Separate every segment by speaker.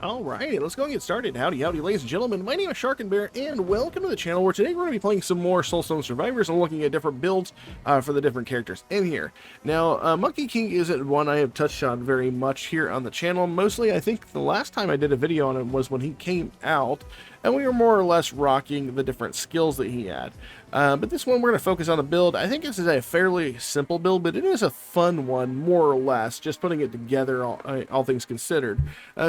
Speaker 1: Alright, let's go and get started. Howdy, howdy, ladies and gentlemen. My name is Sharkinbear, and welcome to the channel where today we're going to be playing some more Soulstone Survivors and looking at different builds for the different characters in here. Now, Monkey King isn't one I have touched on very much here on the channel. Mostly, I think the last time I did a video on him was when he came out, and we were more or less rocking the different skills that he had. But this one, we're going to focus on a build. I think this is a fairly simple build, but it is a fun one, more or less, just putting it together, all things considered.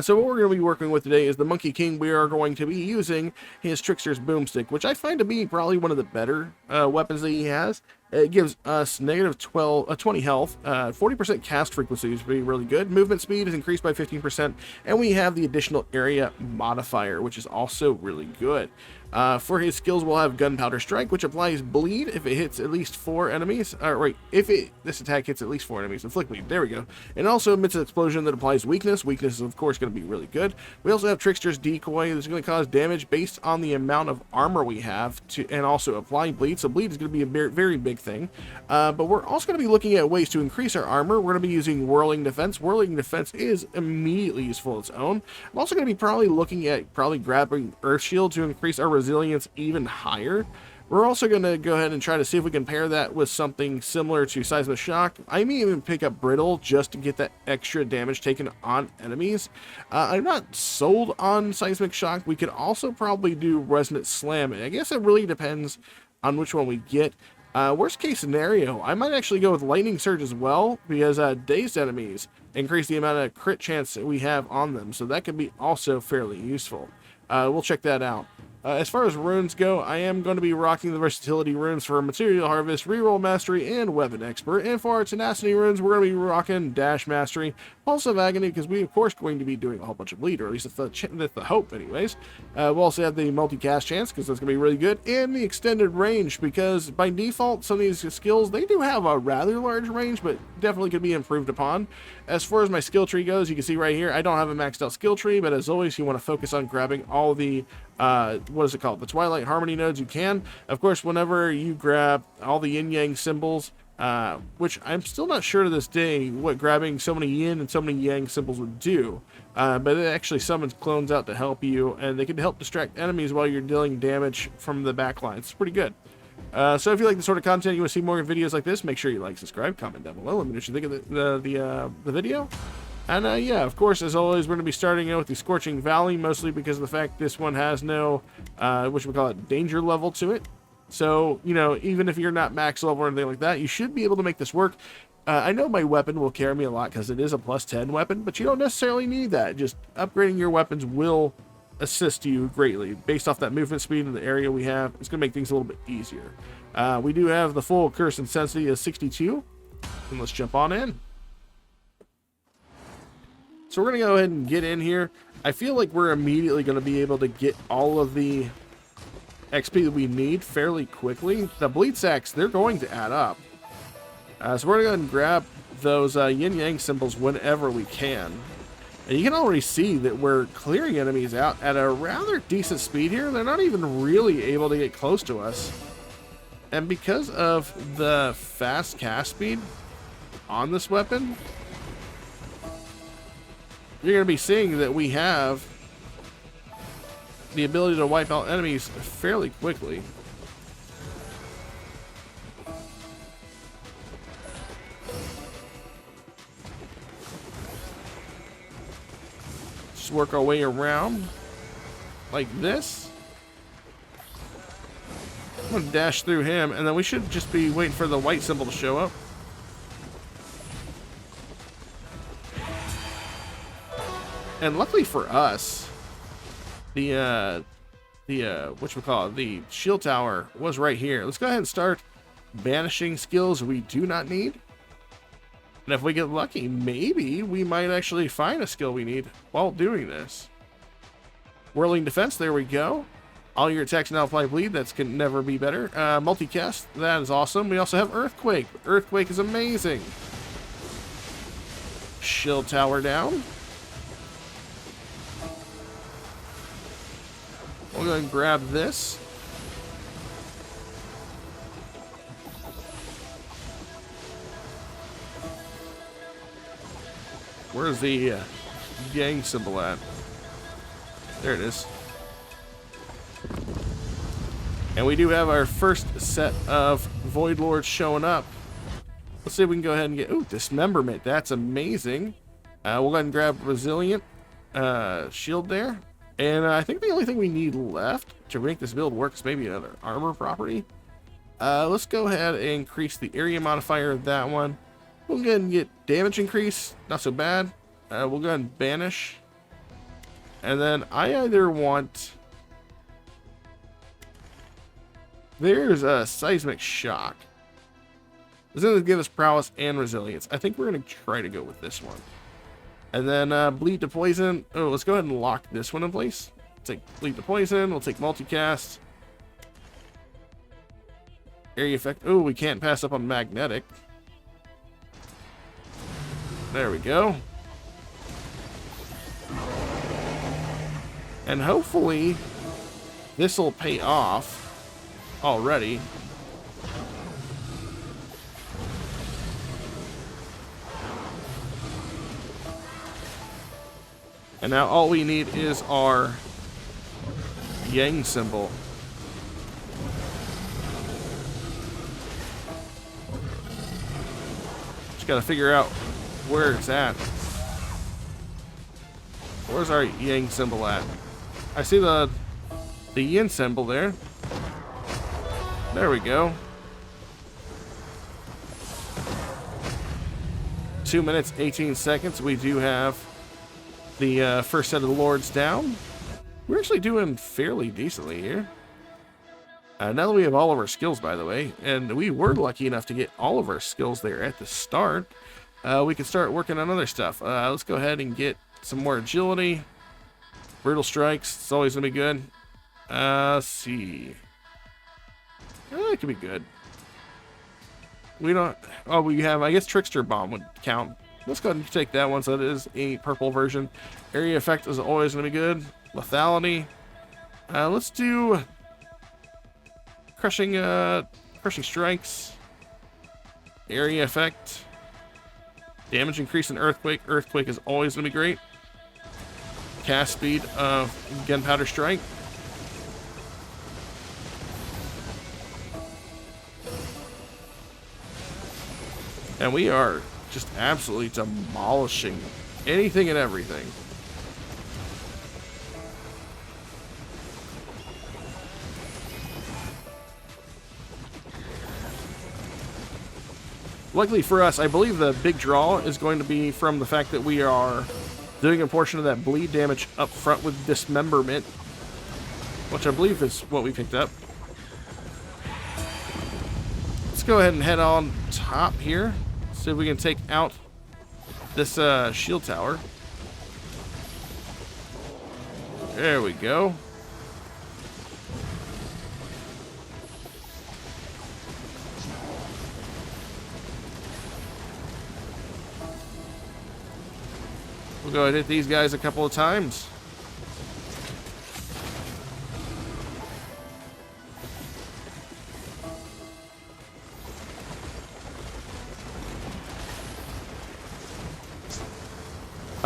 Speaker 1: So what we're going to be working with today is the Monkey King. We are going to be using his Tricksters boomstick, which I find to be probably one of the better weapons that he has. It gives us negative 20 health, 40% cast frequency is really good. Movement speed is increased by 15%, and we have the additional area modifier, which is also really good. For his skills, we'll have Gunpowder Strike, which applies bleed if it hits at least 4 enemies. This attack hits at least 4 enemies. Inflict bleed. There we go. And also emits an explosion that applies weakness. Weakness is, of course, going to be really good. We also have Trickster's Decoy. That's going to cause damage based on the amount of armor we have, and also apply bleed. So bleed is going to be a very big thing. But we're also going to be looking at ways to increase our armor. We're going to be using Whirling Defense. Whirling Defense is immediately useful on its own. I'm also going to be looking at grabbing Earth Shield to increase our resilience even higher. We're also going to go ahead and try to see if we can pair that with something similar to Seismic Shock. I may even pick up Brittle just to get that extra damage taken on enemies. I'm not sold on Seismic Shock. We could also probably do Resonant Slam. I guess it really depends on which one we get. Worst case scenario, I might actually go with Lightning Surge as well, because dazed enemies increase the amount of crit chance that we have on them, so that could be also fairly useful. We'll check that out. As far as runes go, I am going to be rocking the versatility runes for Material Harvest, Reroll Mastery, and Weapon Expert. And for our Tenacity runes, we're going to be rocking Dash Mastery, Pulse of Agony, because we, of course, going to be doing a whole bunch of bleed, or at least that's the hope, anyways. We'll also have the multicast chance, because that's going to be really good, and the extended range, because by default, some of these skills, they do have a rather large range, but definitely could be improved upon. As far as my skill tree goes, you can see right here, I don't have a maxed out skill tree, but as always, you want to focus on grabbing all the what is it called? The Twilight Harmony nodes you can. Of course, whenever you grab all the yin-yang symbols, which I'm still not sure to this day what grabbing so many yin and so many yang symbols would do, but it actually summons clones out to help you, and they can help distract enemies while you're dealing damage from the backline. It's pretty good. So if you like the sort of content, you want to see more videos like this, make sure you like, subscribe, comment down below. Let me know what you think of the video. And yeah, of course, as always, we're going to be starting out with the Scorching Valley, mostly because of the fact this one has no, danger level to it. So, you know, even if you're not max level or anything like that, you should be able to make this work. I know my weapon will carry me a lot because it is a plus 10 weapon, but you don't necessarily need that. Just upgrading your weapons will assist you greatly. Based off that movement speed and the area we have, it's going to make things a little bit easier. We do have the full Curse Intensity of 62, and let's jump on in. So we're going to go ahead and get in here. I feel like we're immediately going to be able to get all of the XP that we need fairly quickly. The bleed sacks, they're going to add up. So we're going to go ahead and grab those yin-yang symbols whenever we can. And you can already see that we're clearing enemies out at a rather decent speed here. They're not even really able to get close to us. And because of the fast cast speed on this weapon, you're going to be seeing that we have the ability to wipe out enemies fairly quickly. Just work our way around like this. I'm going to dash through him, and then we should just be waiting for the white symbol to show up. And luckily for us, the shield tower was right here. Let's go ahead and start banishing skills we do not need. And if we get lucky, maybe we might actually find a skill we need while doing this. Whirling Defense, there we go. All your attacks now apply bleed. That can never be better. Multicast, that is awesome. We also have Earthquake. Earthquake is amazing. Shield tower down. We'll go ahead and grab this. Where's the gang symbol at? There it is. And we do have our first set of Void Lords showing up. Let's see if we can go ahead and get... Ooh, Dismemberment. That's amazing. We'll go ahead and grab Resilient Shield there. And I think the only thing we need left to make this build work is maybe another armor property. Let's go ahead and increase the area modifier of that one. We'll go ahead and get damage increase. Not so bad. We'll go ahead and banish. And then I either want... There's a seismic shock. This is going to give us prowess and resilience. I think we're going to try to go with this one. And then bleed to poison. Oh, let's go ahead and lock this one in place. Take bleed to poison. We'll take multicast. Area effect. Oh, we can't pass up on magnetic. There we go. And hopefully this will pay off already. And now all we need is our Yang symbol. Just gotta figure out where it's at. Where's our Yang symbol at? I see the Yin symbol there. There we go. 2 minutes, 18 seconds. We do have the first set of the Lords down. We're actually doing fairly decently here. Now that we have all of our skills, by the way, and we were lucky enough to get all of our skills there at the start, we can start working on other stuff. Let's go ahead and get some more agility. Brutal strikes, it's always going to be good. Let's see. It could be good. We don't... Oh, we have... I guess Trickster Bomb would count. Let's go ahead and take that one, so that is a purple version. Area effect is always going to be good. Lethality. Let's do... Crushing strikes. Area effect. Damage increase in Earthquake. Earthquake is always going to be great. Cast speed of Gunpowder Strike. And we are just absolutely demolishing anything and everything. Luckily for us, I believe the big draw is going to be from the fact that we are doing a portion of that bleed damage up front with Dismemberment, which I believe is what we picked up. Let's go ahead and head on top here. See if we can take out this shield tower. There we go. We'll go ahead and hit these guys a couple of times.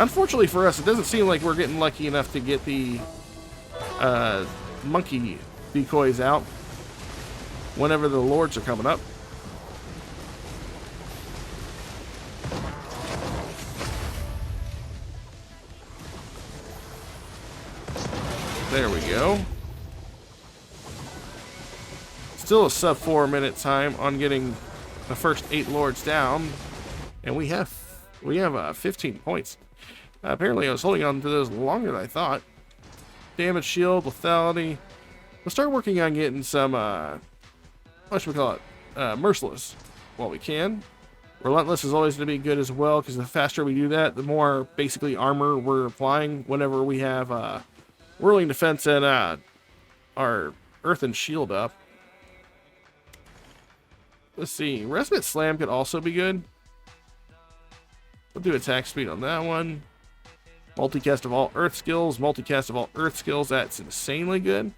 Speaker 1: Unfortunately for us, it doesn't seem like we're getting lucky enough to get the monkey decoys out whenever the Lords are coming up. There we go. Still a sub 4 minute time on getting the first 8 Lords down, and we have 15 points. Apparently I was holding on to those longer than I thought. Damage, shield, lethality. We'll start working on getting some what should we call it? Merciless while we can. Relentless is always going to be good as well, because the faster we do that, the more basically armor we're applying whenever we have Whirling Defense and our Earthen Shield up. Let's see. Respite Slam could also be good. We'll do attack speed on that one. Multicast of all Earth skills. Multicast of all Earth skills. That's insanely good.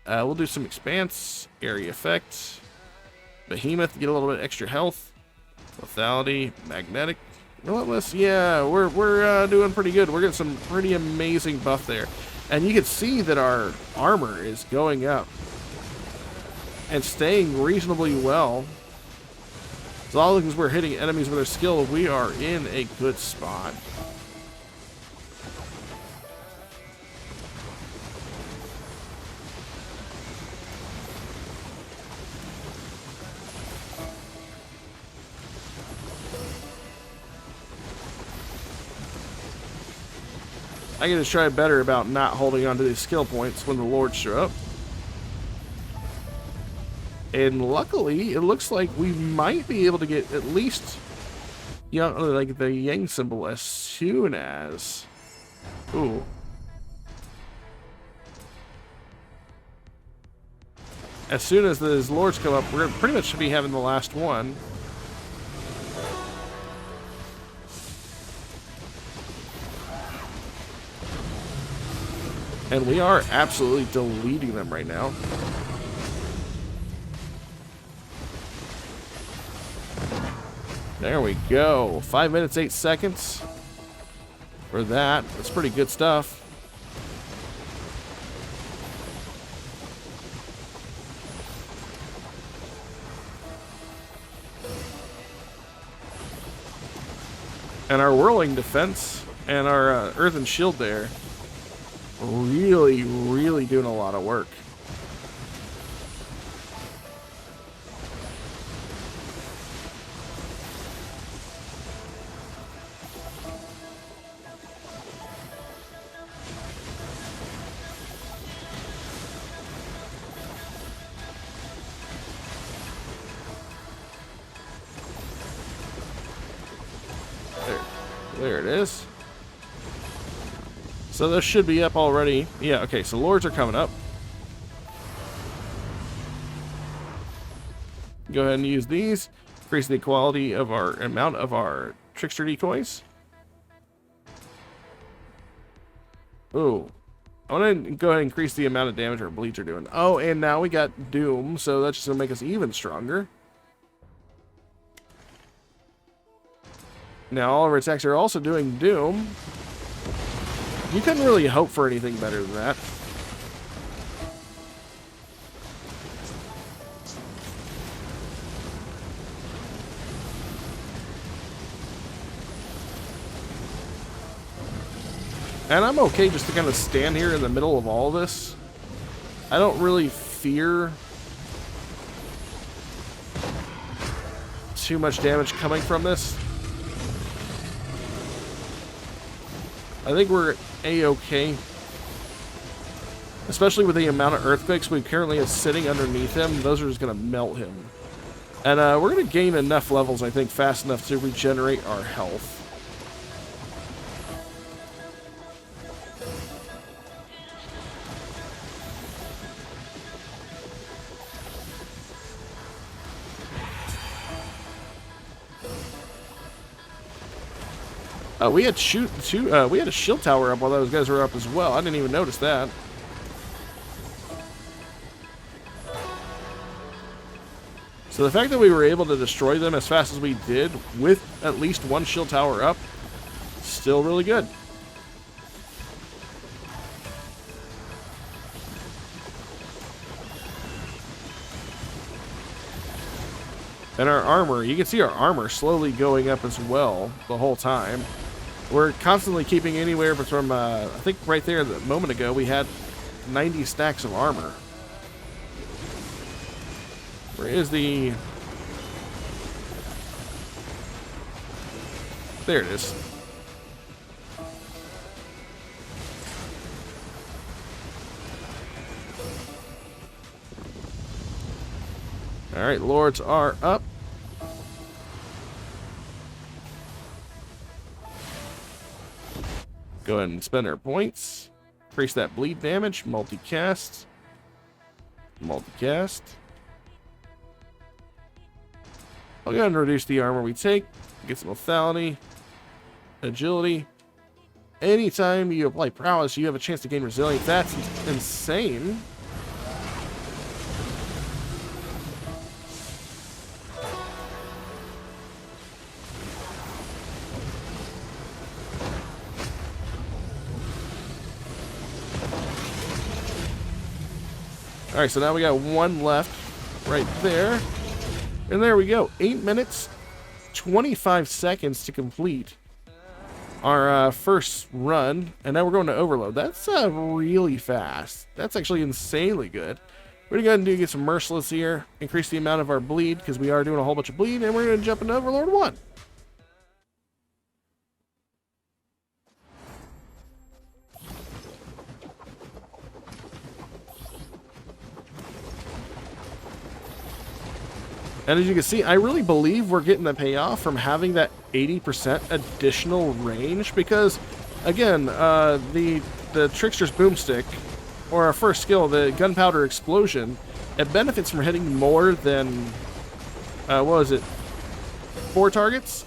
Speaker 1: We'll do some Expanse. Area effect. Behemoth to get a little bit extra health. Lethality. Magnetic. Relentless. Yeah, we're doing pretty good. We're getting some pretty amazing buff there. And you can see that our armor is going up and staying reasonably well. As long as we're hitting enemies with our skill, we are in a good spot. I gotta try better about not holding on to these skill points when the lords show up. And luckily, it looks like we might be able to get at least, you know, like the yang symbol as soon as... Ooh. As soon as those lords come up, we're pretty much should be having the last one. And we are absolutely deleting them right now. There we go. 5 minutes, 8 seconds for that. That's pretty good stuff. And our whirling defense and our earthen shield there really, really doing a lot of work. There it is. So this should be up already. Yeah, okay, so lords are coming up. Go ahead and use these. Increase the quality of our amount of our trickster decoys. Ooh. I want to go ahead and increase the amount of damage our bleeds are doing. Oh, and now we got Doom, so that's just going to make us even stronger. Now all of our attacks are also doing Doom. You couldn't really hope for anything better than that. And I'm okay just to kind of stand here in the middle of all this. I don't really fear too much damage coming from this. I think we're A-okay. Especially with the amount of earthquakes we currently have sitting underneath him. Those are just going to melt him. And we're going to gain enough levels, I think, fast enough to regenerate our health. We had we had a shield tower up while those guys were up as well. I didn't even notice that. So the fact that we were able to destroy them as fast as we did with at least one shield tower up, still really good. And our armor, you can see our armor slowly going up as well the whole time. We're constantly keeping anywhere from, I think right there a moment ago, we had 90 stacks of armor. Where is the... There it is. Alright, lords are up. Go ahead and spend our points. Increase that bleed damage. Multicast. Multicast. I'll go ahead and reduce the armor we take. Get some lethality. Agility. Anytime you apply prowess, you have a chance to gain resilience. That's insane. Alright, so now we got one left right there. And there we go. 8 minutes, 25 seconds to complete our first run. And now we're going to overload. That's really fast. That's actually insanely good. We're going to go ahead and get some merciless here. Increase the amount of our bleed, because we are doing a whole bunch of bleed. And we're going to jump into Overlord 1. And as you can see, I really believe we're getting the payoff from having that 80% additional range, because, again, the Trickster's Boomstick, or our first skill, the Gunpowder Explosion, it benefits from hitting more than, what was it, 4 targets?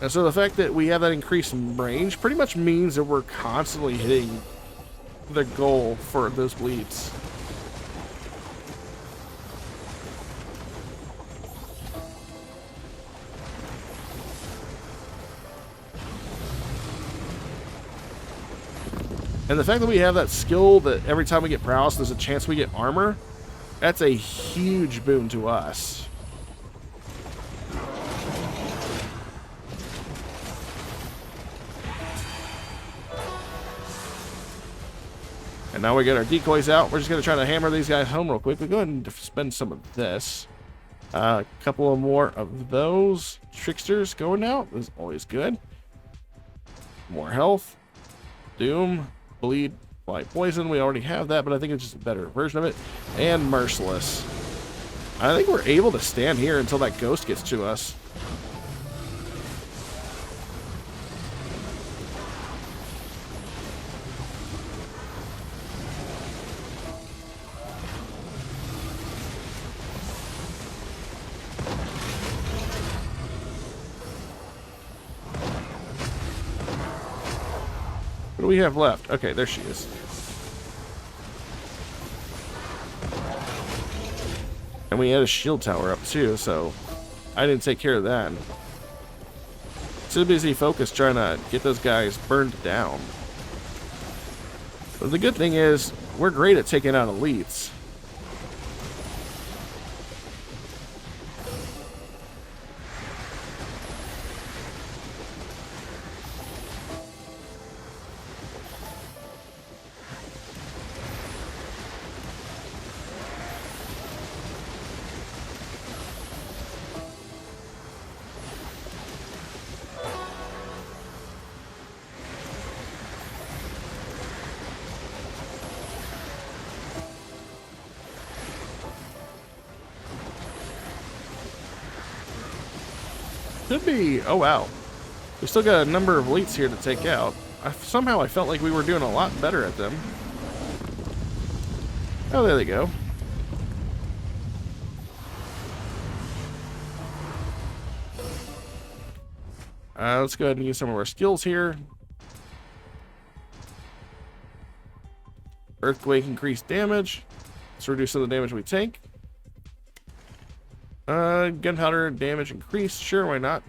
Speaker 1: And so the fact that we have that increase in range pretty much means that we're constantly hitting the goal for those bleeds. And the fact that we have that skill that every time we get prowess, there's a chance we get armor, that's a huge boon to us. And now we get our decoys out. We're just going to try to hammer these guys home real quick. We'll go ahead and spend some of this. A couple more of those Tricksters going out. This is always good. More health. Doom. Bleed, Fly Poison, we already have that, but I think it's just a better version of it. And Merciless. I think we're able to stand here until that ghost gets to us. What do we have left? Okay, there she is. And we had a shield tower up too, so I didn't take care of that. Too busy focused trying to get those guys burned down. But the good thing is, we're great at taking out elites. Should be. Oh wow, we still got a number of elites here to take out. Somehow I felt like we were doing a lot better at them. Oh, there they go. Let's go ahead and use some of our skills here. Earthquake, increased damage. Let's reduce some of the damage we take. Gunpowder damage increased. Sure, why not?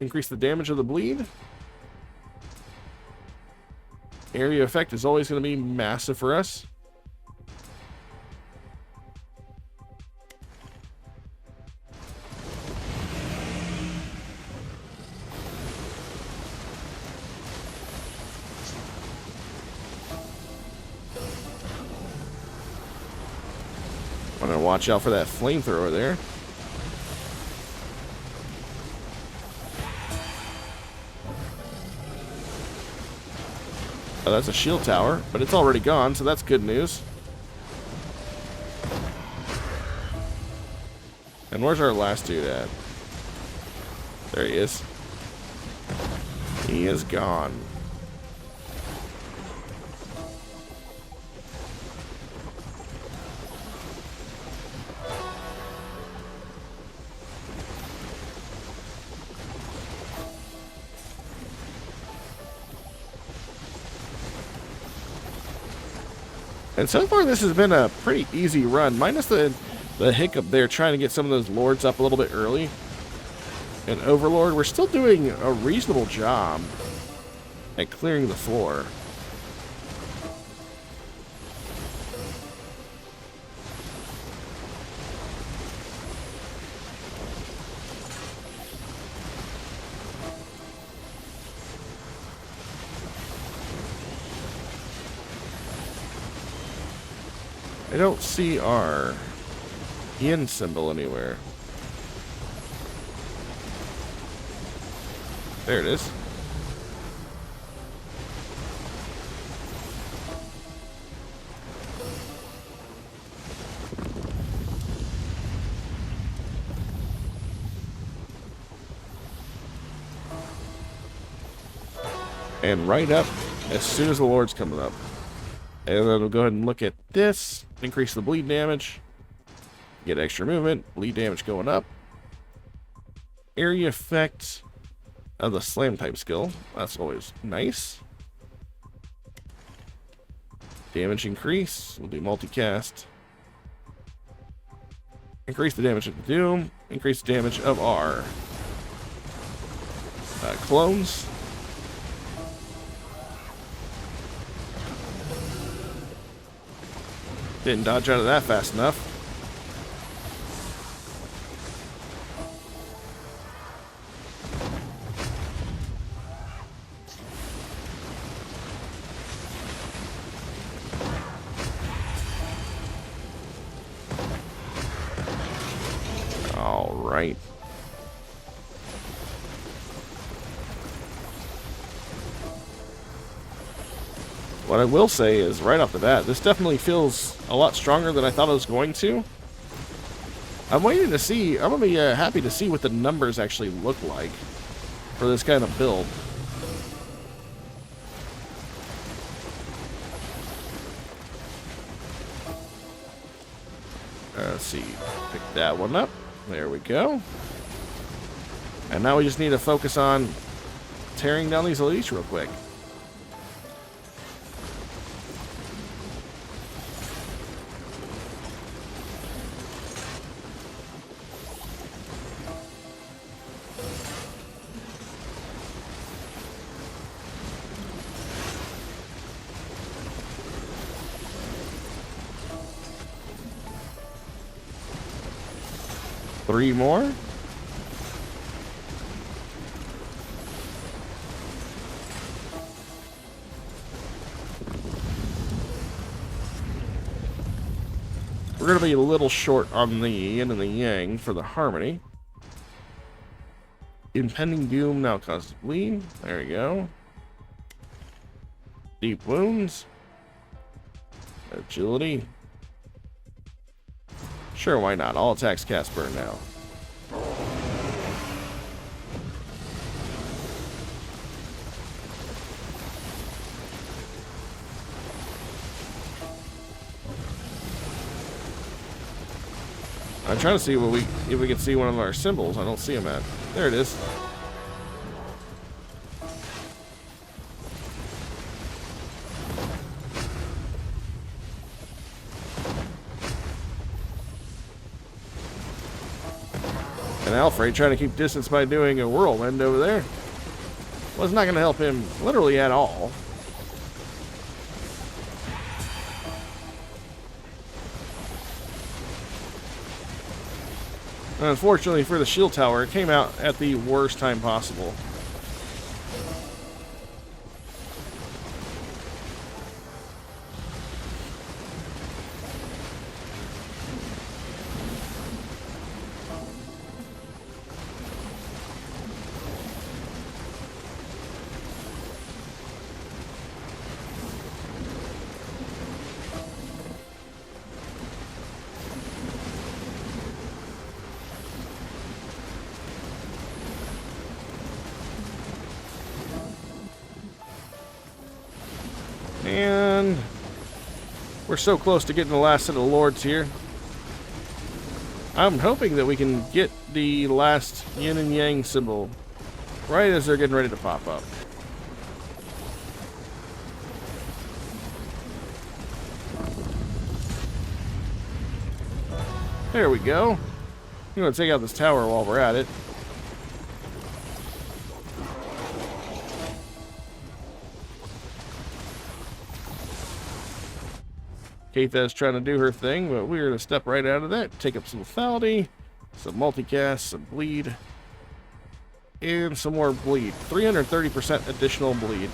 Speaker 1: Increase the damage of the bleed. Area effect is always going to be massive for us. I'm going to watch out for that flamethrower there. Oh, that's a shield tower, but it's already gone, so that's good news. And where's our last dude at? There he is. He is gone. And so far, this has been a pretty easy run, minus the hiccup there, trying to get some of those lords up a little bit early. And Overlord, we're still doing a reasonable job. at clearing the floor. I don't see our yin symbol anywhere. There it is. And right up as soon as the Lord's coming up. And then we'll go ahead and look at this. Increase the bleed damage. Get extra movement. Bleed damage going up. Area effect of the slam type skill. That's always nice. Damage increase. We'll do multicast. Increase the damage of the Doom. Increase the damage of our clones. Didn't dodge out of that fast enough. All right. What I will say is, right off the bat, this definitely feels a lot stronger than I thought it was going to. I'm waiting to see, I'm going to be happy to see what the numbers actually look like for this kind of build. Let's see, pick that one up. There we go. And now we just need to focus on tearing down these elites real quick. Three more. We're going to be a little short on the yin and the yang for the harmony. Impending doom now causes bleed. There we go. Deep wounds. Agility. Sure, why not? All attacks cast burn now. I'm trying to see what if we can see one of our symbols. I don't see them at. There it is. And Alfred trying to keep distance by doing a whirlwind over there. Well, it's not going to help him literally at all. And unfortunately for the shield tower, it came out at the worst time possible. And we're so close to getting the last set of lords here. I'm hoping that we can get the last yin and yang symbol right as they're getting ready to pop up. There we go. I'm going to take out this tower while we're at it. Kaitha's trying to do her thing, but we're going to step right out of that. Take up some lethality, some multicast, some bleed, and some more bleed. 330% additional bleed.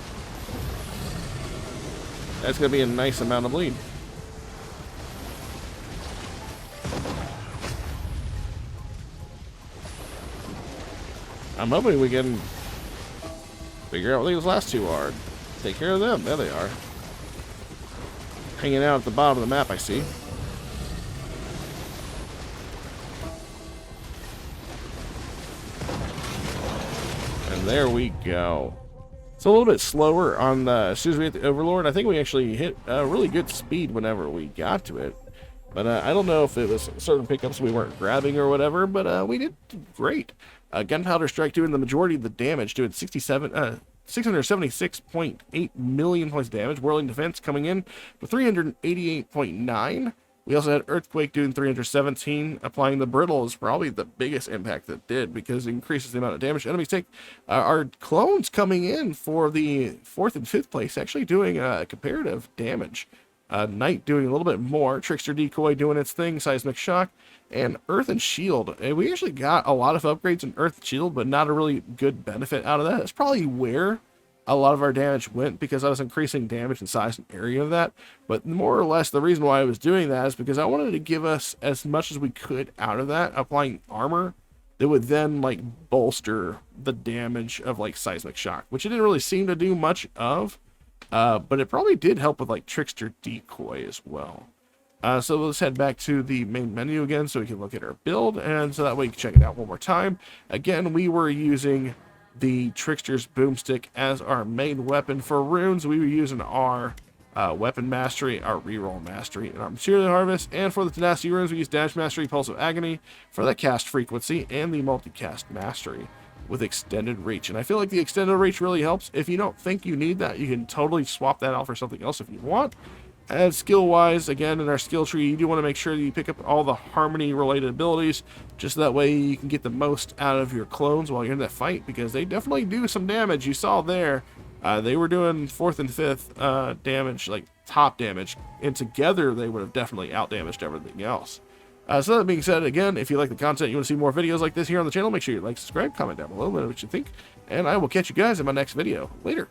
Speaker 1: That's going to be a nice amount of bleed. I'm hoping we can figure out what these last two are. Take care of them. There they are. Hanging out at the bottom of the map, I see. And there we go. It's a little bit slower on the, as soon as we hit the Overlord. I think we actually hit really good speed whenever we got to it. But I don't know if it was certain pickups we weren't grabbing or whatever, but we did great. Gunpowder Strike doing the majority of the damage, doing 676.8 million points of damage. Whirling Defense coming in for 388.9. We also had Earthquake doing 317. Applying the Brittle is probably the biggest impact that did, because it increases the amount of damage enemies take. Our clones coming in for the 4th and 5th place, actually doing comparative damage. Knight doing a little bit more. Trickster Decoy doing its thing. Seismic Shock. And Earth and Shield. And we actually got a lot of upgrades in Earth and Shield, but not a really good benefit out of that. That's probably where a lot of our damage went, because I was increasing damage and size and area of that. But more or less, the reason why I was doing that is because I wanted to give us as much as we could out of that, applying armor that would then, like, bolster the damage of, like, Seismic Shock, which it didn't really seem to do much of. But it probably did help with, like, Trickster Decoy as well. So let's head back to the main menu again so we can look at our build, and so that way you can check it out one more time. Again, we were using the Trickster's Boomstick as our main weapon. For runes, we were using our Weapon Mastery, our Reroll Mastery, and our Material Harvest. And for the Tenacity runes, we use Dash Mastery, Pulse of Agony for the cast frequency, and the Multicast Mastery with Extended Reach. And I feel like the Extended Reach really helps. If you don't think you need that, you can totally swap that out for something else if you want. And skill-wise, again, in our skill tree, you do want to make sure that you pick up all the Harmony-related abilities, just that way you can get the most out of your clones while you're in that fight, because they definitely do some damage. You saw there, they were doing 4th and 5th damage, like top damage, and together they would have definitely out-damaged everything else. So that being said, again, if you like the content, you want to see more videos like this here on the channel, make sure you like, subscribe, comment down below, let me know what you think, and I will catch you guys in my next video. Later.